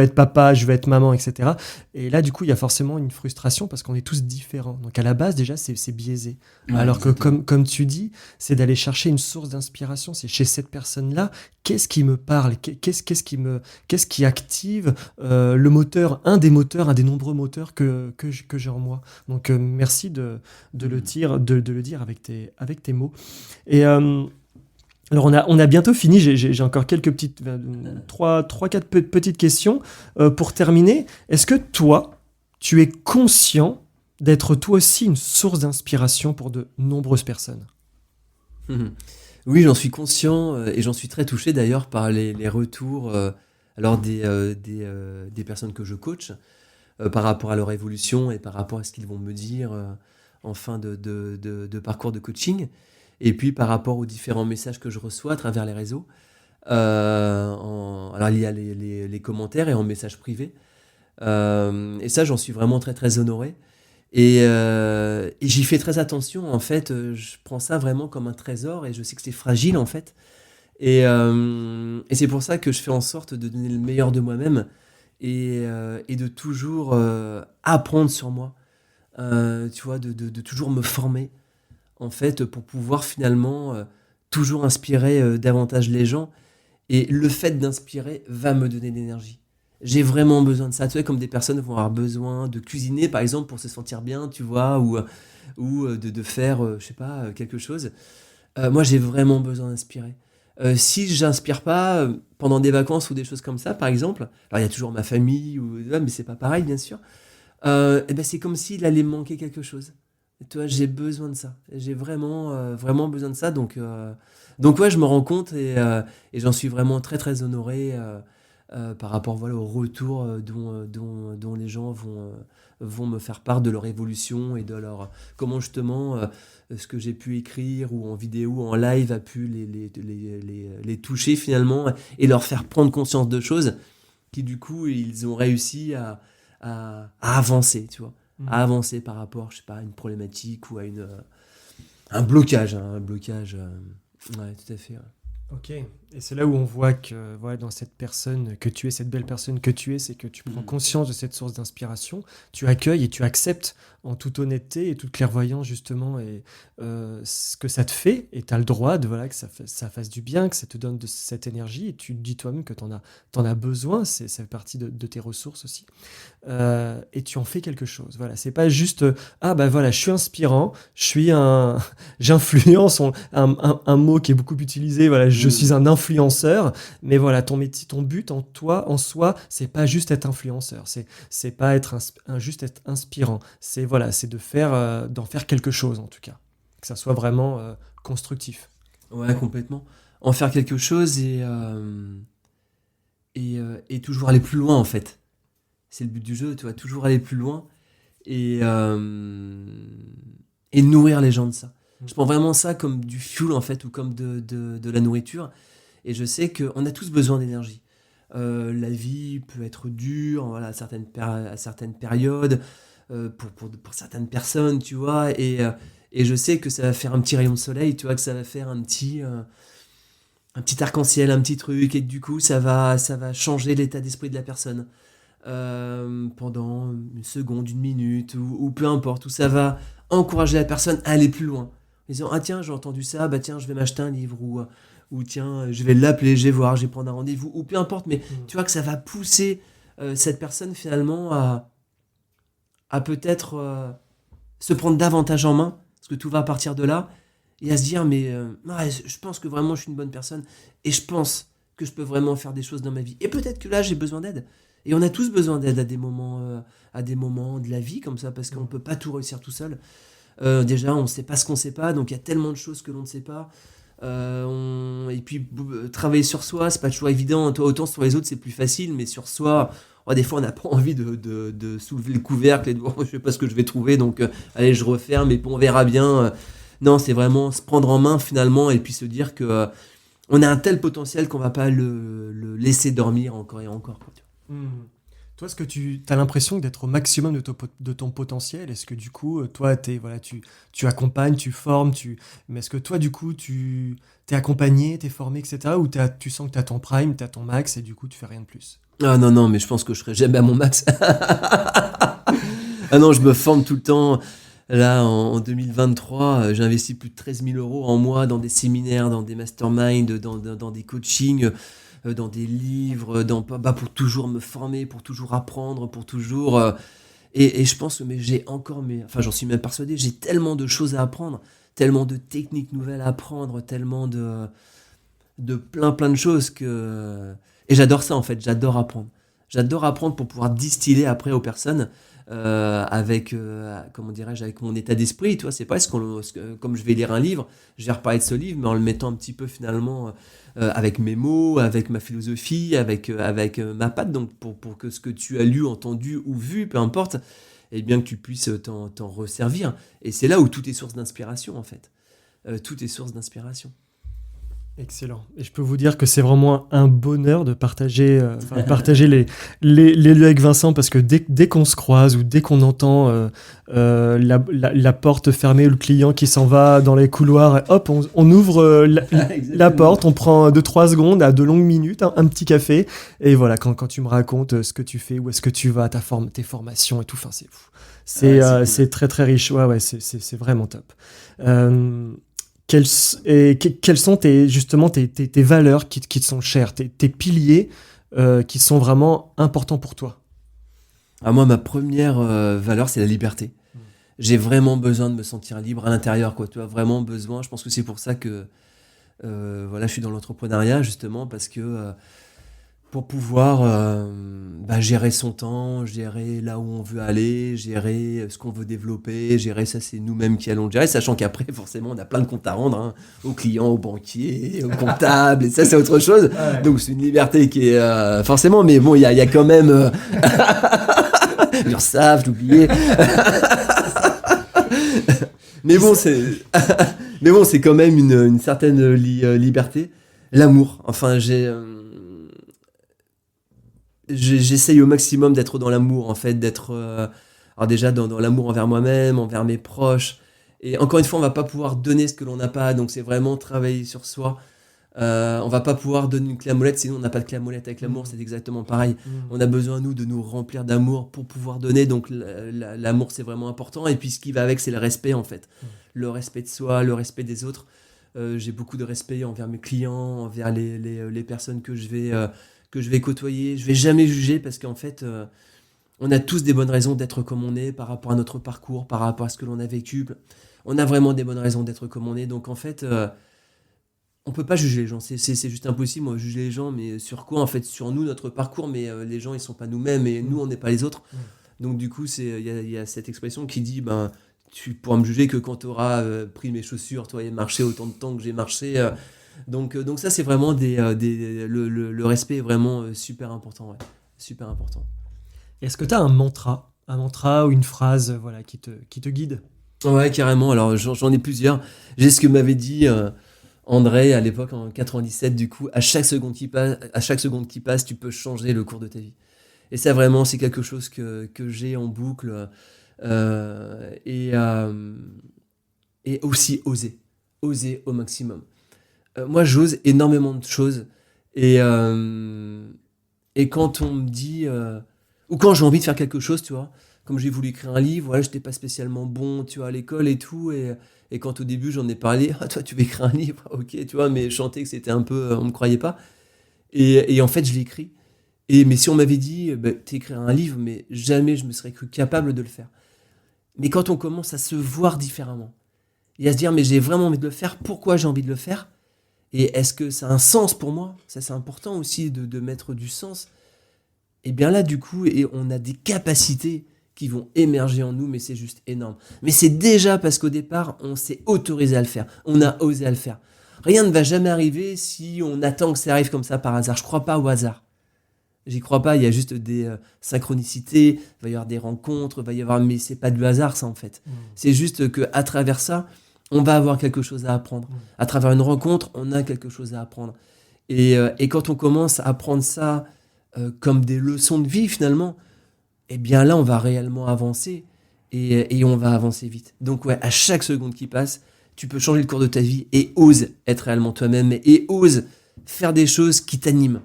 être papa, je vais être maman, etc. Et là, du coup, il y a forcément une frustration parce qu'on est tous différents. Donc, à la base, déjà, c'est biaisé. Ouais, alors exactement. que, comme tu dis, c'est d'aller chercher une source d'inspiration. C'est chez cette personne-là, qu'est-ce qui me parle, qu'est-ce qui active le moteur, un des nombreux moteurs que j'ai en moi. Donc merci de le dire avec tes mots. Et alors on a bientôt fini. J'ai encore quelques petites 3-4 petites questions pour terminer. Est-ce que toi, tu es conscient d'être toi aussi une source d'inspiration pour de nombreuses personnes? Oui, j'en suis conscient et j'en suis très touché d'ailleurs par les retours alors des personnes que je coach par rapport à leur évolution et par rapport à ce qu'ils vont me dire en fin de parcours de coaching, et puis par rapport aux différents messages que je reçois à travers les réseaux. Alors il y a les commentaires et en message privé. Et ça, j'en suis vraiment très honoré. Et j'y fais très attention, en fait. Je prends ça vraiment comme un trésor et je sais que c'est fragile, en fait. Et c'est pour ça que je fais en sorte de donner le meilleur de moi-même et de toujours apprendre sur moi, tu vois, de toujours me former, en fait, pour pouvoir finalement toujours inspirer davantage les gens. Et le fait d'inspirer va me donner de l'énergie. J'ai vraiment besoin de ça. Tu vois, comme des personnes vont avoir besoin de cuisiner, par exemple, pour se sentir bien, tu vois, ou de faire, je sais pas, quelque chose. Moi, j'ai vraiment besoin d'inspirer. Si j'inspire pas pendant des vacances ou des choses comme ça, par exemple, alors il y a toujours ma famille, mais c'est pas pareil, bien sûr. Et ben c'est comme s'il allait me manquer quelque chose. Et tu vois, j'ai besoin de ça. J'ai vraiment besoin de ça. Donc ouais, je me rends compte et j'en suis vraiment très honoré par rapport voilà, au retour dont les gens vont me faire part de leur évolution et de leur comment justement ce que j'ai pu écrire ou en vidéo ou en live a pu les toucher finalement et leur faire prendre conscience de choses qui du coup ils ont réussi à avancer, tu vois, à avancer par rapport, je sais pas, à une problématique ou à un blocage, ouais, tout à fait. Ouais. Ok, et c'est là où on voit que voilà, dans cette personne que tu es, cette belle personne que tu es, c'est que tu prends conscience de cette source d'inspiration, tu accueilles et tu acceptes en toute honnêteté et toute clairvoyance justement et, ce que ça te fait, et tu as le droit de, voilà, que ça fasse du bien, que ça te donne de cette énergie, et tu te dis toi-même que t'en as besoin, ça fait partie de tes ressources aussi. Et tu en fais quelque chose. Voilà, c'est pas juste ah bah voilà, je suis inspirant, j'influence, un mot qui est beaucoup utilisé. Voilà, je suis un influenceur, mais voilà, ton métier, ton but en toi, en soi, c'est pas juste être influenceur, c'est pas être juste être inspirant. C'est voilà, c'est d'en faire quelque chose en tout cas, que ça soit vraiment constructif. Ouais, complètement. En faire quelque chose et toujours aller plus loin, en fait. C'est le but du jeu, tu vois, toujours aller plus loin et, euh, et nourrir les gens de ça. Je prends vraiment ça comme du fuel, en fait, ou comme de la nourriture. Et je sais qu'on a tous besoin d'énergie. La vie peut être dure, voilà, à certaines périodes, pour certaines personnes, tu vois. Et je sais que ça va faire un petit rayon de soleil, tu vois, que ça va faire un petit arc-en-ciel, un petit truc. Et du coup, ça va changer l'état d'esprit de la personne. Pendant une seconde, une minute, ou peu importe, où ça va encourager la personne à aller plus loin. En disant, ah tiens, j'ai entendu ça, bah tiens, je vais m'acheter un livre, ou tiens, je vais l'appeler, je vais voir, je vais prendre un rendez-vous, ou peu importe, mais tu vois que ça va pousser cette personne finalement à peut-être se prendre davantage en main, parce que tout va partir de là, et à se dire, mais ouais, je pense que vraiment je suis une bonne personne, et je pense que je peux vraiment faire des choses dans ma vie. Et peut-être que là, j'ai besoin d'aide. Et on a tous besoin d'aide à des moments de la vie comme ça, parce qu'on ne peut pas tout réussir tout seul. Déjà, on ne sait pas ce qu'on ne sait pas, donc il y a tellement de choses que l'on ne sait pas. Et puis, travailler sur soi, c'est pas toujours évident. Toi, autant sur les autres, c'est plus facile, mais sur soi, des fois, on n'a pas envie de soulever le couvercle et de voir, je sais pas ce que je vais trouver, donc allez, je referme, et puis on verra bien. Non, c'est vraiment se prendre en main finalement, et puis se dire que on a un tel potentiel qu'on va pas le laisser dormir encore et encore, quoi, tu vois. Toi, est-ce que tu as l'impression d'être au maximum de ton potentiel? Est-ce que du coup, toi, voilà, tu accompagnes, tu formes, mais est-ce que toi, du coup, tu t'es accompagné, t'es formé, etc. Ou tu sens que tu as ton prime, tu as ton max et du coup, tu fais rien de plus? Ah non, non, mais je pense que je serai jamais à mon max. Ah non, je me forme tout le temps. Là, en 2023, j'ai investi plus de 13 000 euros en mois dans des séminaires, dans des masterminds, dans des coachings, dans des livres, pour toujours me former, pour toujours apprendre, pour toujours... et je pense que enfin, j'en suis même persuadé, j'ai tellement de choses à apprendre, tellement de techniques nouvelles à apprendre, tellement de plein de choses que... Et j'adore ça, en fait, j'adore apprendre. J'adore apprendre pour pouvoir distiller après aux personnes avec, comment dirais-je, avec mon état d'esprit, tu vois. C'est pas comme je vais lire un livre, je vais reparler de ce livre, mais en le mettant un petit peu finalement avec mes mots, avec ma philosophie, avec ma patte, donc pour que ce que tu as lu, entendu ou vu, peu importe, et bien que tu puisses t'en resservir. Et c'est là où tout est source d'inspiration, en fait. Tout est source d'inspiration. Excellent. Et je peux vous dire que c'est vraiment un bonheur de partager les lieux avec Vincent, parce que dès qu'on se croise ou dès qu'on entend la porte fermée ou le client qui s'en va dans les couloirs, hop, on ouvre la porte, on prend 2-3 secondes à de longues minutes, un petit café, et voilà, quand tu me racontes ce que tu fais, où est-ce que tu vas, tes formations et tout, enfin, c'est fou. C'est très très riche, ouais, c'est vraiment top. Quelles sont justement tes valeurs qui te sont chères, tes piliers qui sont vraiment importants pour toi? Moi, ma première valeur, c'est la liberté. J'ai vraiment besoin de me sentir libre à l'intérieur, quoi. Tu as vraiment besoin. Je pense que c'est pour ça que voilà, je suis dans l'entrepreneuriat, justement, parce que pour pouvoir gérer son temps, gérer là où on veut aller, gérer ce qu'on veut développer, gérer ça, c'est nous-mêmes qui allons le gérer, sachant qu'après, forcément, on a plein de comptes à rendre, hein, aux clients, aux banquiers, aux comptables, et ça, c'est autre chose. Ouais. Donc, c'est une liberté qui est forcément, mais bon, il y a quand même... l'URSSAF, j'ai oublié. Mais bon, c'est quand même une certaine liberté. L'amour, enfin, j'essaye au maximum d'être dans l'amour, en fait, d'être alors déjà dans l'amour envers moi-même, envers mes proches. Et encore une fois, on va pas pouvoir donner ce que l'on n'a pas, donc c'est vraiment travailler sur soi On va pas pouvoir donner une clé à molette, sinon on n'a pas de clé à molette. Avec l'amour, c'est exactement pareil. On a besoin, nous, de nous remplir d'amour pour pouvoir donner. Donc l'amour, c'est vraiment important. Et puis ce qui va avec, c'est le respect, en fait. Le respect de soi, le respect des autres. J'ai beaucoup de respect envers mes clients, envers les personnes que je vais côtoyer. Je vais jamais juger parce qu'en fait, on a tous des bonnes raisons d'être comme on est par rapport à notre parcours, par rapport à ce que l'on a vécu. On a vraiment des bonnes raisons d'être comme on est. Donc en fait, on peut pas juger les gens. C'est juste impossible, moi, juger les gens. Mais sur quoi, en fait? Sur nous, notre parcours. Mais les gens, ils sont pas nous-mêmes et nous, on n'est pas les autres. Donc du coup, il y a cette expression qui dit, tu pourras me juger que quand tu auras pris mes chaussures, toi, et marché autant de temps que j'ai marché. Donc ça, c'est vraiment le respect est vraiment super important. Ouais. Super important. Est-ce que tu as un mantra ou une phrase voilà, qui te guide? Ouais, carrément. Alors, j'en ai plusieurs. J'ai ce que m'avait dit André à l'époque, en 97, du coup, à chaque seconde qui passe, tu peux changer le cours de ta vie. Et ça, vraiment, c'est quelque chose que j'ai en boucle. Et aussi oser. Oser au maximum. Moi, j'ose énormément de choses. Et, et quand on me dit... ou quand j'ai envie de faire quelque chose, tu vois, comme j'ai voulu écrire un livre, voilà, j'étais pas spécialement bon, tu vois, à l'école et tout, et quand au début j'en ai parlé, ah toi tu veux écrire un livre, ok, tu vois, mais je sentais que c'était un peu, on me croyait pas, et en fait je l'ai écrit, mais si on m'avait dit, t'écrire un livre, mais jamais je me serais cru capable de le faire. Mais quand on commence à se voir différemment, et à se dire, mais j'ai vraiment envie de le faire, pourquoi j'ai envie de le faire, et est-ce que ça a un sens pour moi, ça c'est important aussi de mettre du sens, et bien là, du coup, et on a des capacités qui vont émerger en nous, mais c'est juste énorme. Mais c'est déjà parce qu'au départ, on s'est autorisé à le faire. On a osé à le faire. Rien ne va jamais arriver si on attend que ça arrive comme ça par hasard. Je crois pas au hasard. J'y crois pas, il y a juste des synchronicités, il va y avoir des rencontres, mais c'est pas du hasard ça en fait. C'est juste qu'à travers ça, on va avoir quelque chose à apprendre. À travers une rencontre, on a quelque chose à apprendre. Et quand on commence à apprendre ça comme des leçons de vie finalement, eh bien là on va réellement avancer et on va avancer vite. Donc ouais, à chaque seconde qui passe, tu peux changer le cours de ta vie et ose être réellement toi-même et ose faire des choses qui t'animent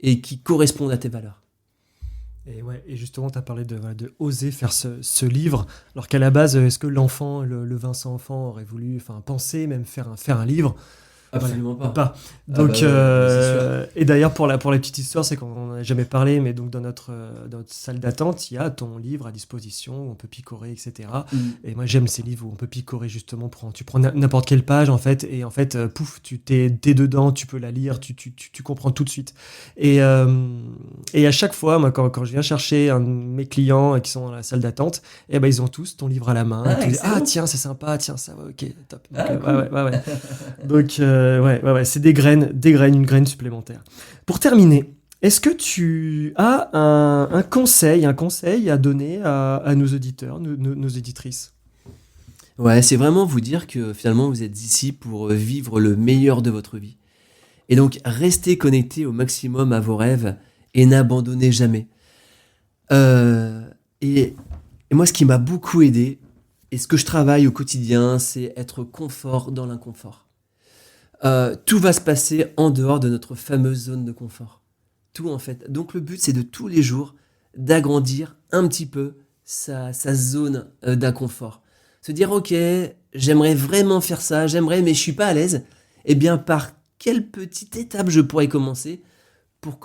et qui correspondent à tes valeurs. Et justement, tu as parlé de oser faire ce livre, alors qu'à la base, est-ce que l'enfant, le Vincent enfant, aurait voulu penser même faire un livre? Absolument voilà, pas. Donc, c'est sûr. et d'ailleurs, pour la petite histoire, c'est qu'on n'en a jamais parlé, mais donc dans notre salle d'attente, il y a ton livre à disposition où on peut picorer, etc. Et moi, j'aime ces livres où on peut picorer justement. Tu prends n'importe quelle page, en fait, et en fait, pouf, t'es dedans, tu peux la lire, tu comprends tout de suite. Et à chaque fois, moi, quand je viens chercher un de mes clients qui sont dans la salle d'attente, ils ont tous ton livre à la main. Tiens, c'est sympa, tiens, ça va, ok, top. Donc, ouais. Donc, c'est des graines, une graine supplémentaire. Pour terminer, est-ce que tu as un conseil à donner à nos auditeurs, nos éditrices? Ouais, c'est vraiment vous dire que finalement vous êtes ici pour vivre le meilleur de votre vie. Et donc restez connectés au maximum à vos rêves et n'abandonnez jamais. Et moi, ce qui m'a beaucoup aidé, et ce que je travaille au quotidien, c'est être confort dans l'inconfort. Tout va se passer en dehors de notre fameuse zone de confort. Tout en fait. Donc le but, c'est de tous les jours d'agrandir un petit peu sa zone d'inconfort. Se dire, ok, j'aimerais vraiment faire ça, mais je suis pas à l'aise. Eh bien, par quelle petite étape je pourrais commencer pour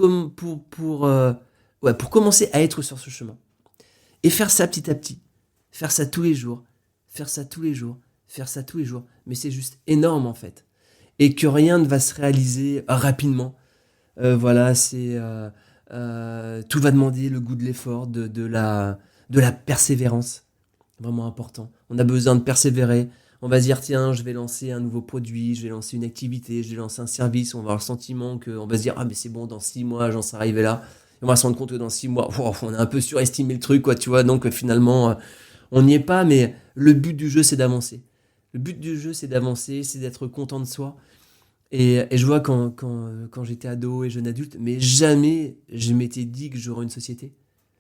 commencer à être sur ce chemin. Et faire ça petit à petit. Faire ça tous les jours. Mais c'est juste énorme en fait. Et que rien ne va se réaliser rapidement. Tout va demander le goût de l'effort, de la persévérance. Vraiment important. On a besoin de persévérer. On va se dire, tiens, je vais lancer un nouveau produit, je vais lancer une activité, je vais lancer un service. On va avoir le sentiment qu'on va se dire, ah mais c'est bon, dans 6 mois, j'en suis arrivé là. Et on va se rendre compte que dans 6 mois, on a un peu surestimé le truc, quoi, tu vois. Donc finalement, on n'y est pas, mais le but du jeu, c'est d'avancer. C'est d'être content de soi. Et je vois quand j'étais ado et jeune adulte, mais jamais je m'étais dit que j'aurais une société.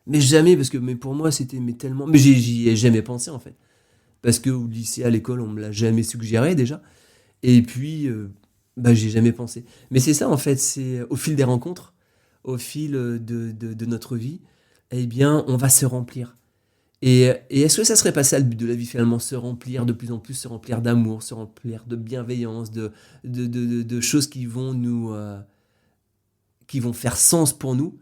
Mais jamais, parce que pour moi, c'était tellement... Mais j'y ai jamais pensé, en fait. Parce qu'au lycée, à l'école, on me l'a jamais suggéré, déjà. Et puis, J'y ai jamais pensé. Mais c'est ça, en fait, c'est au fil des rencontres, au fil de notre vie, eh bien, on va se remplir. Et est-ce que ça serait pas ça le but de la vie, finalement, se remplir de plus en plus, se remplir d'amour, se remplir de bienveillance, de choses qui vont qui vont faire sens pour nous,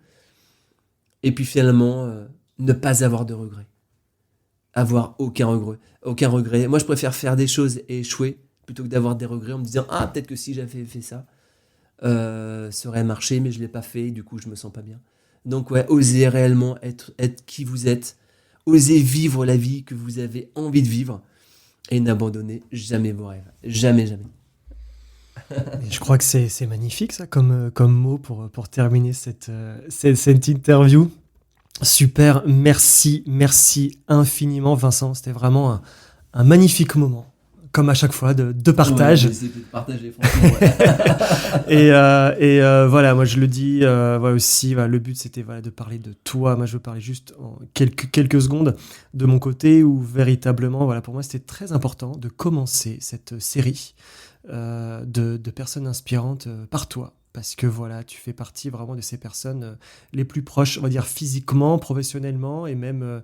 et puis finalement, ne pas avoir de regrets. Avoir aucun regret. Aucun regret. Moi, je préfère faire des choses et échouer plutôt que d'avoir des regrets en me disant peut-être que si j'avais fait ça, ça aurait marché, mais je l'ai pas fait, et du coup, je me sens pas bien. Donc, ouais, osez réellement être qui vous êtes, osez vivre la vie que vous avez envie de vivre, et n'abandonnez jamais vos rêves. Jamais, jamais. Et je crois que c'est magnifique, ça, comme mot pour terminer cette interview. Super, merci infiniment, Vincent. C'était vraiment un magnifique moment, comme à chaque fois, de partage. Ouais, de partager, franchement. Ouais. et voilà, moi je le dis aussi, le but c'était de parler de toi. Moi je veux parler juste en quelques secondes de mon côté, où véritablement, pour moi c'était très important de commencer cette série de personnes inspirantes par toi. Parce que tu fais partie vraiment de ces personnes les plus proches, on va dire physiquement, professionnellement et même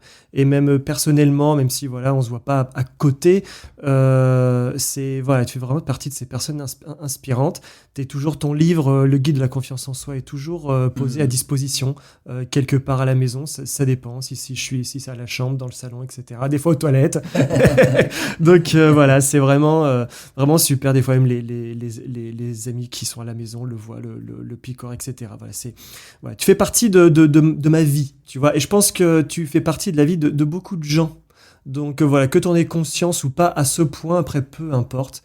personnellement, même si on se voit pas à côté. Tu fais vraiment partie de ces personnes inspirantes. T'es toujours ton livre, le guide de la confiance en soi, est toujours posé à disposition quelque part à la maison. Ça dépend si c'est à la chambre, dans le salon, etc. Des fois aux toilettes. Donc c'est vraiment super. Des fois même les amis qui sont à la maison le voient, le picor, etc. Tu fais partie de ma vie, tu vois, et je pense que tu fais partie de la vie de beaucoup de gens. Donc que tu en aies conscience ou pas, à ce point, après, peu importe.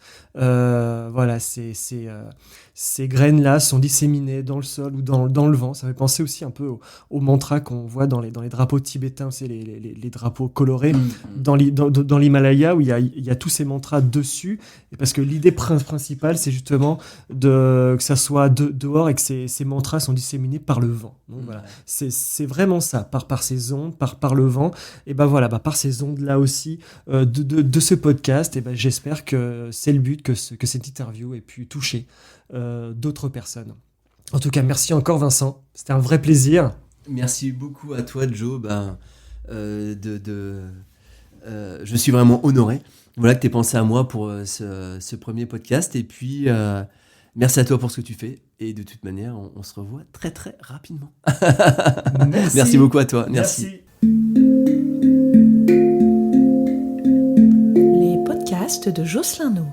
Ces graines-là sont disséminées dans le sol ou dans le vent. Ça me fait penser aussi un peu au mantra qu'on voit dans les drapeaux tibétains, c'est les drapeaux colorés dans l'Himalaya, où il y a tous ces mantras dessus. Et parce que l'idée principale, c'est justement que ça soit dehors et que ces mantras sont disséminés par le vent. Donc c'est vraiment ça, par ces ondes, par le vent. Et par ces ondes-là aussi de ce podcast, et j'espère que c'est le but, que cette interview ait pu toucher d'autres personnes. En tout cas, merci encore, Vincent. C'était un vrai plaisir. Merci beaucoup à toi, Joe. Je suis vraiment honoré que tu aies pensé à moi pour ce premier podcast. Et puis, merci à toi pour ce que tu fais. Et de toute manière, on se revoit très, très rapidement. Merci beaucoup à toi. Merci. Les podcasts de Jocelyn No.